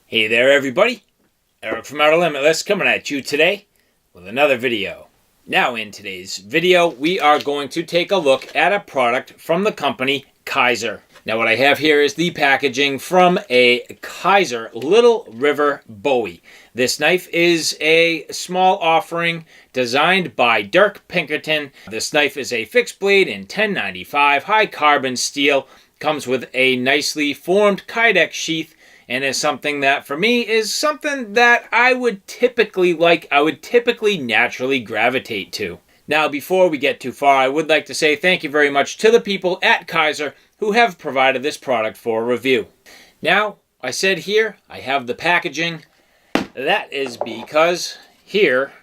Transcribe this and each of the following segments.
Hey there everybody, Eric from Outer Limitless coming at you today with another video. Now in today's video we are going to take a look at a product from the company Kizer. Now what I have here is the packaging from a Kizer Little River Bowie. This knife is a small offering designed by Dirk Pinkerton. This knife is a fixed blade in 1095 high carbon steel. Comes with a nicely formed Kydex sheath, and is something that, for me, is something that I would typically like, I would typically naturally gravitate to. Now, before we get too far, I would like to say thank you very much to the people at Kizer who have provided this product for review. Now, I said here, I have the packaging. That is because here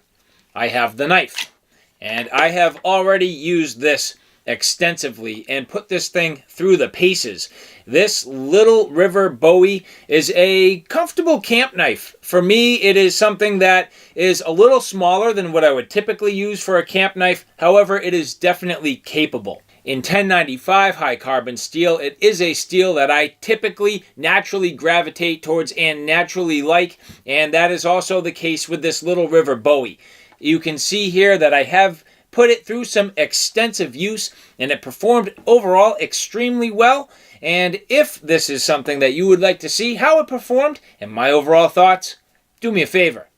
I have the knife. And I have already used this extensively and put this thing through the paces. This Little River Bowie is a comfortable camp knife. For me, it is something that is a little smaller than what I would typically use for a camp knife. However, it is definitely capable. In 1095 high carbon steel, it is a steel that I typically naturally gravitate towards and naturally like, and that is also the case with this Little River Bowie. You can see here that I have put it through some extensive use, and it performed overall extremely well. And if this is something that you would like to see how it performed and my overall thoughts, do me a favor.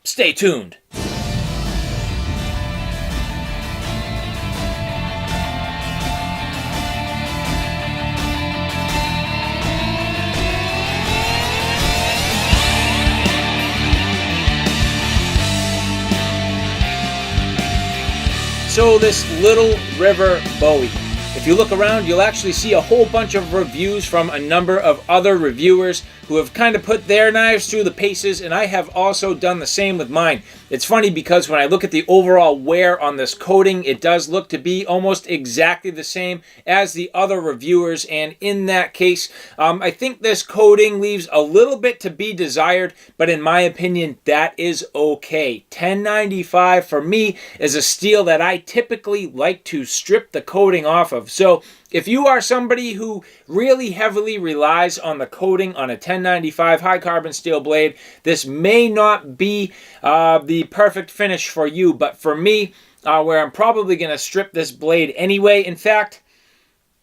Stay tuned. So this Little River Bowie, if you look around, you'll actually see a whole bunch of reviews from a number of other reviewers who have kind of put their knives through the paces, and I have also done the same with mine. It's funny because when I look at the overall wear on this coating, it does look to be almost exactly the same as the other reviewers, and in that case, I think this coating leaves a little bit to be desired, but in my opinion, that is okay. 1095 for me is a steel that I typically like to strip the coating off of. So if you are somebody who really heavily relies on the coating on a 1095 high carbon steel blade, this may not be the perfect finish for you, but for me, where I'm probably going to strip this blade anyway, in fact,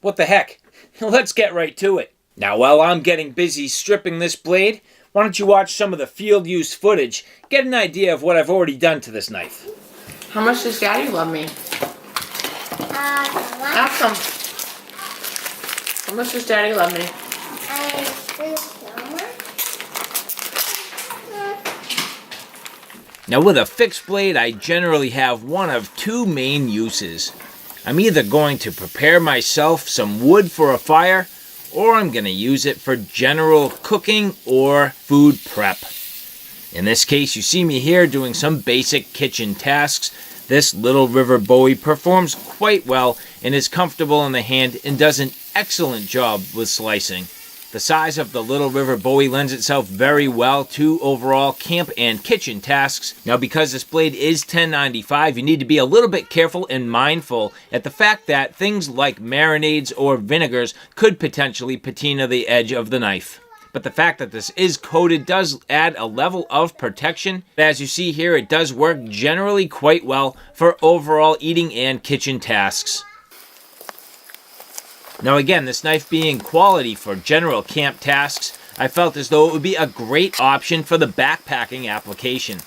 what the heck, let's get right to it. Now while I'm getting busy stripping this blade, why don't you watch some of the field use footage, get an idea of what I've already done to this knife. How much does Daddy love me? Ask him. How much does Daddy love me? Now with a fixed blade, I generally have one of two main uses. I'm either going to prepare myself some wood for a fire, or I'm going to use it for general cooking or food prep. In this case, you see me here doing some basic kitchen tasks. This Little River Bowie performs quite well and is comfortable in the hand and does an excellent job with slicing. The size of the Little River Bowie lends itself very well to overall camp and kitchen tasks. Now because this blade is 1095, you need to be a little bit careful and mindful at the fact that things like marinades or vinegars could potentially patina the edge of the knife. But the fact that this is coated does add a level of protection. As you see here, it does work generally quite well for overall eating and kitchen tasks. Now again, this knife being quality for general camp tasks, I felt as though it would be a great option for the backpacking application.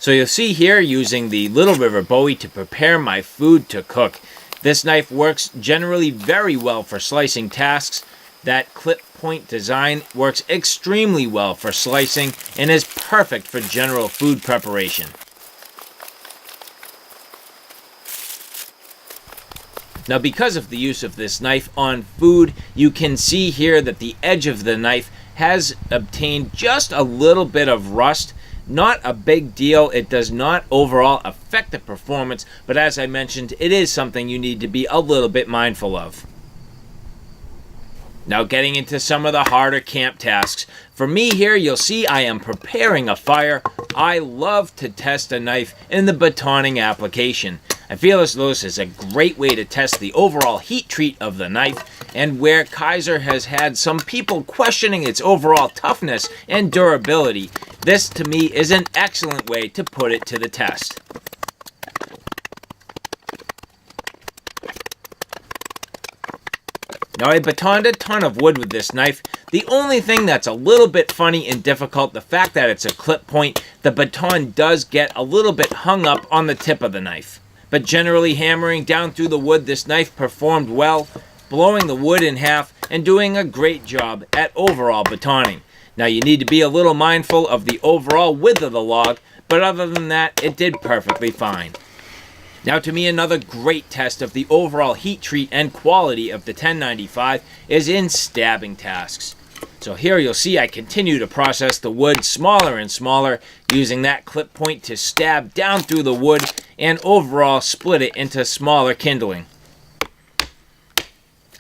So you'll see here using the Little River Bowie to prepare my food to cook. This knife works generally very well for slicing tasks. That clip point design works extremely well for slicing and is perfect for general food preparation. Now because of the use of this knife on food, you can see here that the edge of the knife has obtained just a little bit of rust. Not a big deal. It does not overall affect the performance, but as I mentioned, it is something you need to be a little bit mindful of. Now getting into some of the harder camp tasks. For me here, you'll see I am preparing a fire. I love to test a knife in the batoning application. I feel as though this is a great way to test the overall heat treat of the knife, and where Kizer has had some people questioning its overall toughness and durability, this to me is an excellent way to put it to the test. Now, I batoned a ton of wood with this knife. The only thing that's a little bit funny and difficult, the fact that it's a clip point, the baton does get a little bit hung up on the tip of the knife. But generally hammering down through the wood, this knife performed well, blowing the wood in half and doing a great job at overall batoning. Now, you need to be a little mindful of the overall width of the log, but other than that, it did perfectly fine. Now, to me, another great test of the overall heat treat and quality of the 1095 is in stabbing tasks. So here you'll see I continue to process the wood smaller and smaller, using that clip point to stab down through the wood and overall split it into smaller kindling.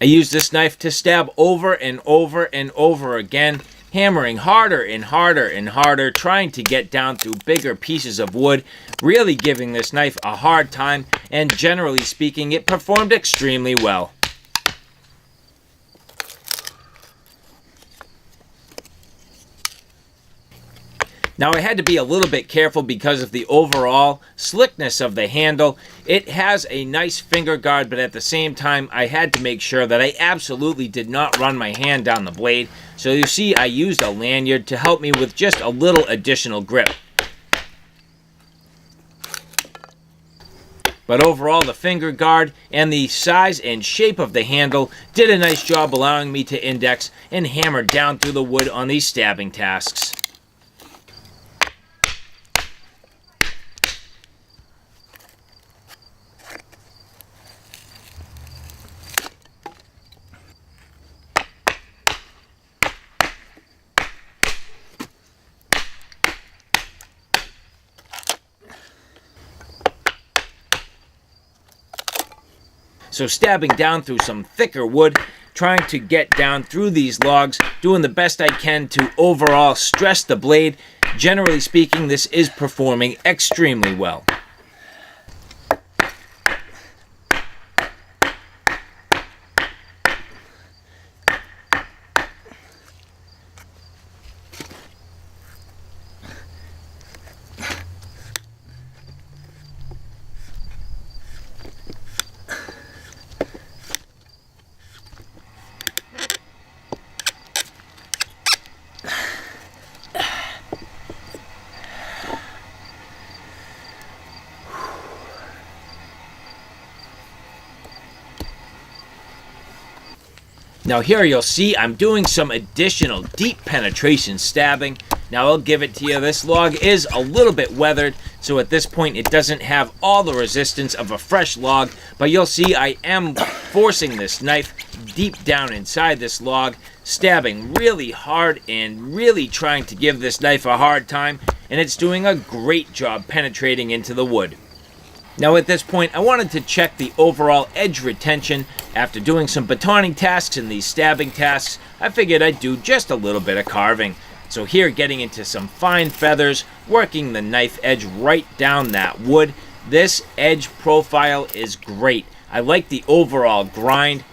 I use this knife to stab over and over and over again, hammering harder and harder and harder, trying to get down through bigger pieces of wood, really giving this knife a hard time, and generally speaking, it performed extremely well. Now, I had to be a little bit careful because of the overall slickness of the handle. It has a nice finger guard, but at the same time, I had to make sure that I absolutely did not run my hand down the blade. So you see, I used a lanyard to help me with just a little additional grip. But overall, the finger guard and the size and shape of the handle did a nice job allowing me to index and hammer down through the wood on these stabbing tasks. So stabbing down through some thicker wood, trying to get down through these logs, doing the best I can to overall stress the blade. Generally speaking, this is performing extremely well. Now here you'll see I'm doing some additional deep penetration stabbing. Now I'll give it to you, this log is a little bit weathered, so at this point it doesn't have all the resistance of a fresh log, but you'll see I am forcing this knife deep down inside this log, stabbing really hard and really trying to give this knife a hard time, and it's doing a great job penetrating into the wood. Now at this point, I wanted to check the overall edge retention. After doing some batoning tasks and these stabbing tasks, I figured I'd do just a little bit of carving. So here, getting into some fine feathers, working the knife edge right down that wood. This edge profile is great. I like the overall grind.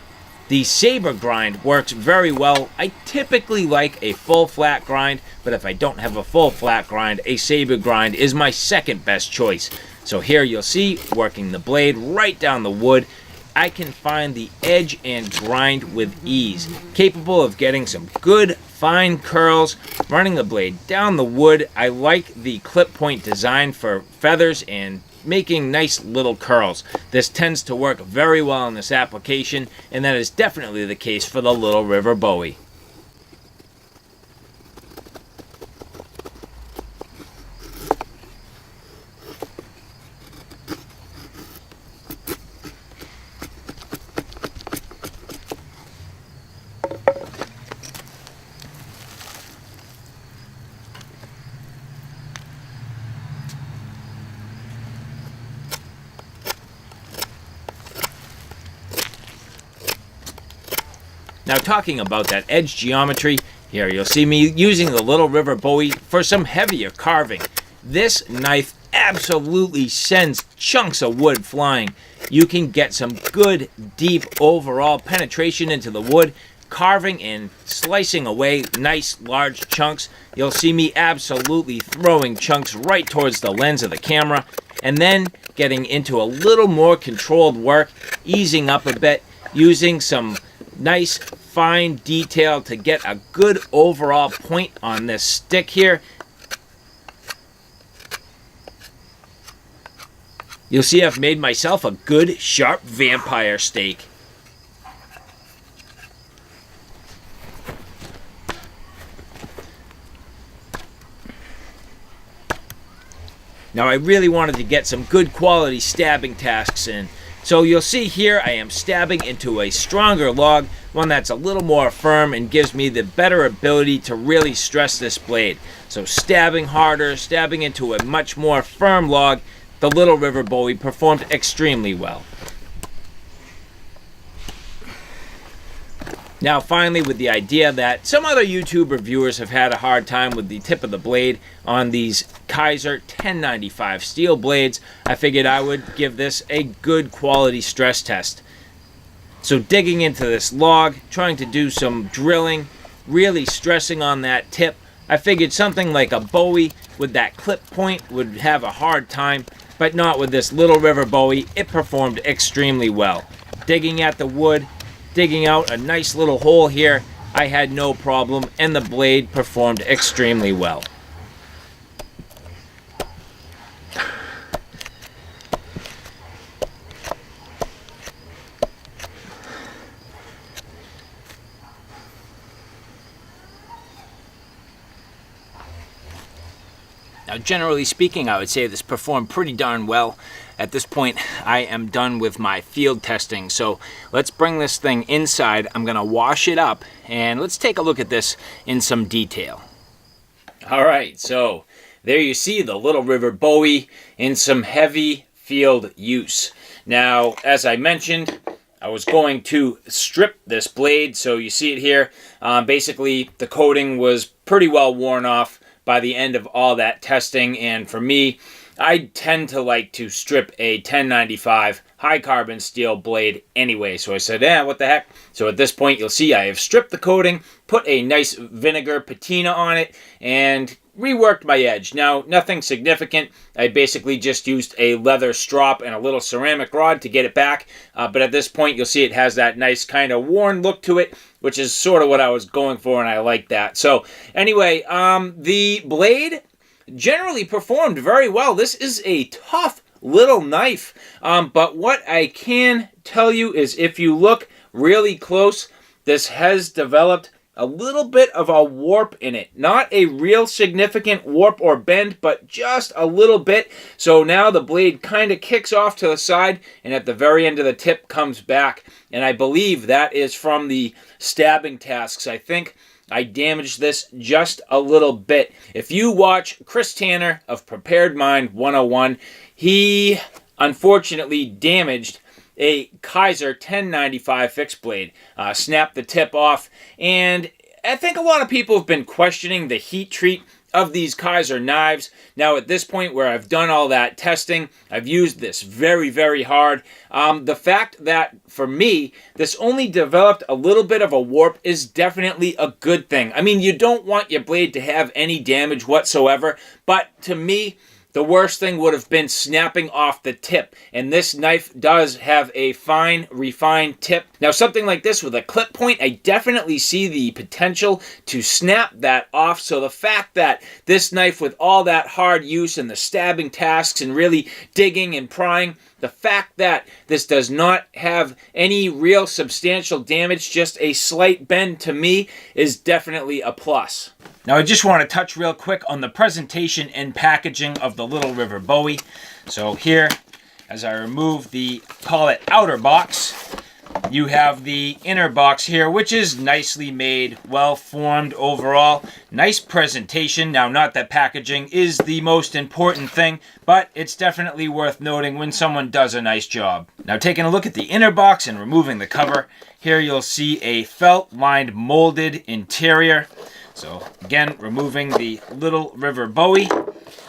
The saber grind works very well. I typically like a full flat grind, but if I don't have a full flat grind, a saber grind is my second best choice. So here you'll see, working the blade right down the wood, I can find the edge and grind with ease, capable of getting some good fine curls, running the blade down the wood. I like the clip point design for feathers and making nice little curls. This tends to work very well in this application, and that is definitely the case for the Little River Bowie. Now, talking about that edge geometry, here you'll see me using the Little River Bowie for some heavier carving. This knife absolutely sends chunks of wood flying. You can get some good, deep overall penetration into the wood, carving and slicing away nice large chunks. You'll see me absolutely throwing chunks right towards the lens of the camera, and then getting into a little more controlled work, easing up a bit, using some nice fine detail to get a good overall point on this stick here. You'll see I've made myself a good sharp vampire steak. Now I really wanted to get some good quality stabbing tasks in. So you'll see here I am stabbing into a stronger log, one that's a little more firm and gives me the better ability to really stress this blade. So stabbing harder, stabbing into a much more firm log, the Little River Bowie performed extremely well. Now finally, with the idea that some other YouTube reviewers have had a hard time with the tip of the blade on these Kizer 1095 steel blades, I figured I would give this a good quality stress test. So digging into this log, trying to do some drilling, really stressing on that tip, I figured something like a Bowie with that clip point would have a hard time, but not with this Little River Bowie. It performed extremely well. Digging at the wood, digging out a nice little hole here, I had no problem, and the blade performed extremely well. Now, generally speaking, I would say this performed pretty darn well. At this point, I am done with my field testing. So let's bring this thing inside. I'm going to wash it up, and let's take a look at this in some detail. All right, so there you see the Little River Bowie in some heavy field use. Now, as I mentioned, I was going to strip this blade. So you see it here. Basically, the coating was pretty well worn off by the end of all that testing, and for me, I tend to like to strip a 1095 high carbon steel blade anyway. So I said, what the heck? So at this point, you'll see I have stripped the coating, put a nice vinegar patina on it, and reworked my edge. Now, nothing significant. I basically just used a leather strop and a little ceramic rod to get it back. But at this point, you'll see it has that nice kind of worn look to it, which is sort of what I was going for, and I like that. So anyway, the blade generally performed very well. This is a tough little knife, but what I can tell you is if you look really close, this has developed a little bit of a warp in it. Not a real significant warp or bend, but just a little bit. So now the blade kind of kicks off to the side, and at the very end of the tip comes back. And I believe that is from the stabbing tasks. I think I damaged this just a little bit. If you watch Chris Tanner of Prepared Mind 101, he unfortunately damaged a Kizer 1095 fixed blade, snapped the tip off, and I think a lot of people have been questioning the heat treat of these Kizer knives. Now at this point where I've done all that testing, I've used this very, very hard. The fact that for me, this only developed a little bit of a warp is definitely a good thing. I mean, you don't want your blade to have any damage whatsoever, but to me, the worst thing would have been snapping off the tip, and this knife does have a fine, refined tip. Now, something like this with a clip point, I definitely see the potential to snap that off, so the fact that this knife with all that hard use and the stabbing tasks and really digging and prying, the fact that this does not have any real substantial damage, just a slight bend to me, is definitely a plus. Now I just want to touch real quick on the presentation and packaging of the Little River Bowie. So here, as I remove the, call it outer box, you have the inner box here, which is nicely made, well formed overall. Nice presentation. Now, not that packaging is the most important thing, but it's definitely worth noting when someone does a nice job. Now, taking a look at the inner box and removing the cover, here you'll see a felt-lined molded interior. So again, removing the Little River Bowie.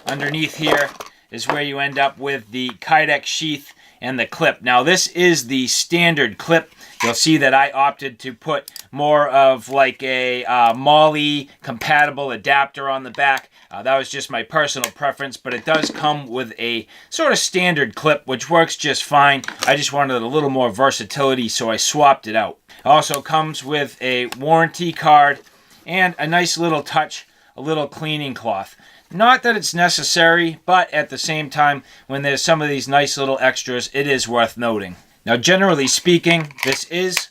Underneath here, is where you end up with the Kydex sheath and the clip. Now this is the standard clip. You'll see that I opted to put more of like a MOLLE compatible adapter on the back. That was just my personal preference, but it does come with a sort of standard clip, which works just fine. I just wanted a little more versatility, so I swapped it out. It also comes with a warranty card and a nice little touch, a little cleaning cloth. Not that it's necessary, but at the same time, when there's some of these nice little extras, it is worth noting. Now, generally speaking, this is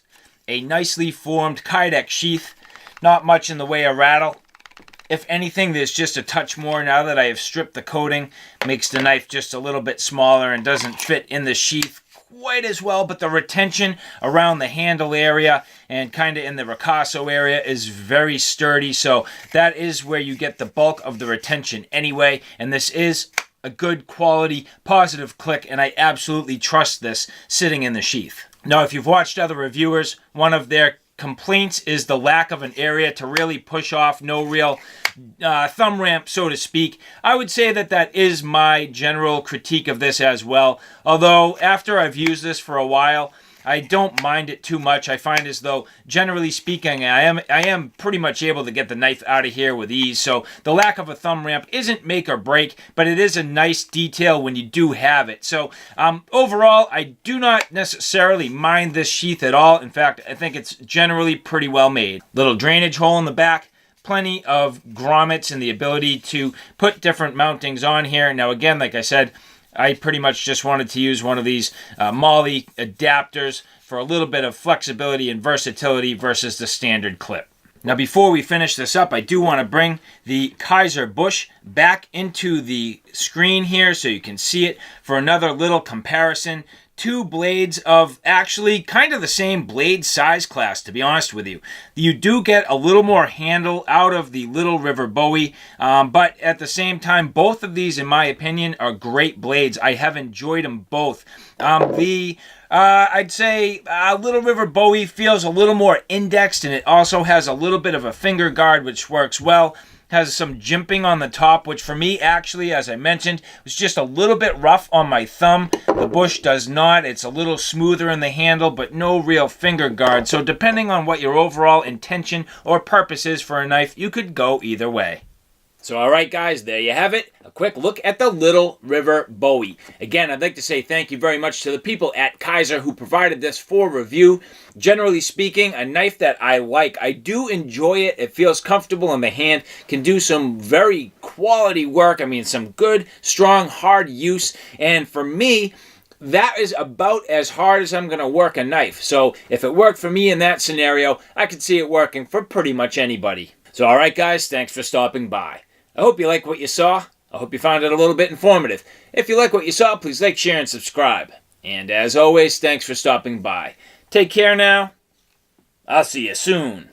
a nicely formed Kydex sheath. Not much in the way of rattle. If anything, there's just a touch more now that I have stripped the coating. Makes the knife just a little bit smaller and doesn't fit in the sheath quite as well, but the retention around the handle area and kind of in the ricasso area is very sturdy, so that is where you get the bulk of the retention anyway, and this is a good quality positive click, and I absolutely trust this sitting in the sheath. Now, if you've watched other reviewers, one of their complaints is the lack of an area to really push off, no real thumb ramp, so to speak. I would say that that is my general critique of this as well. Although, after I've used this for a while, I don't mind it too much. I find as though, generally speaking, I am pretty much able to get the knife out of here with ease. So the lack of a thumb ramp isn't make or break, but it is a nice detail when you do have it. So overall, I do not necessarily mind this sheath at all. In fact, I think it's generally pretty well made. Little drainage hole in the back. Plenty of grommets and the ability to put different mountings on here. Now again, like I said, I pretty much just wanted to use one of these MOLLE adapters for a little bit of flexibility and versatility versus the standard clip. Now before we finish this up, I do want to bring the Kizer bush back into the screen here so you can see it for another little comparison. Two blades of actually kind of the same blade size class, to be honest with you. You do get a little more handle out of the Little River Bowie, but at the same time, both of these, in my opinion, are great blades. I have enjoyed them both. I'd say Little River Bowie feels a little more indexed, and it also has a little bit of a finger guard, which works well. Has some jimping on the top, which for me, actually, as I mentioned, was just a little bit rough on my thumb. The bush does not. It's a little smoother in the handle, but no real finger guard. So depending on what your overall intention or purpose is for a knife, you could go either way. So all right, guys, there you have it. A quick look at the Little River Bowie. Again, I'd like to say thank you very much to the people at Kizer who provided this for review. Generally speaking, a knife that I like. I do enjoy it. It feels comfortable in the hand. Can do some very quality work. I mean, some good, strong, hard use. And for me, that is about as hard as I'm going to work a knife. So if it worked for me in that scenario, I could see it working for pretty much anybody. So all right, guys, thanks for stopping by. I hope you like what you saw. I hope you found it a little bit informative. If you like what you saw, please like, share, and subscribe. And as always, thanks for stopping by. Take care now. I'll see you soon.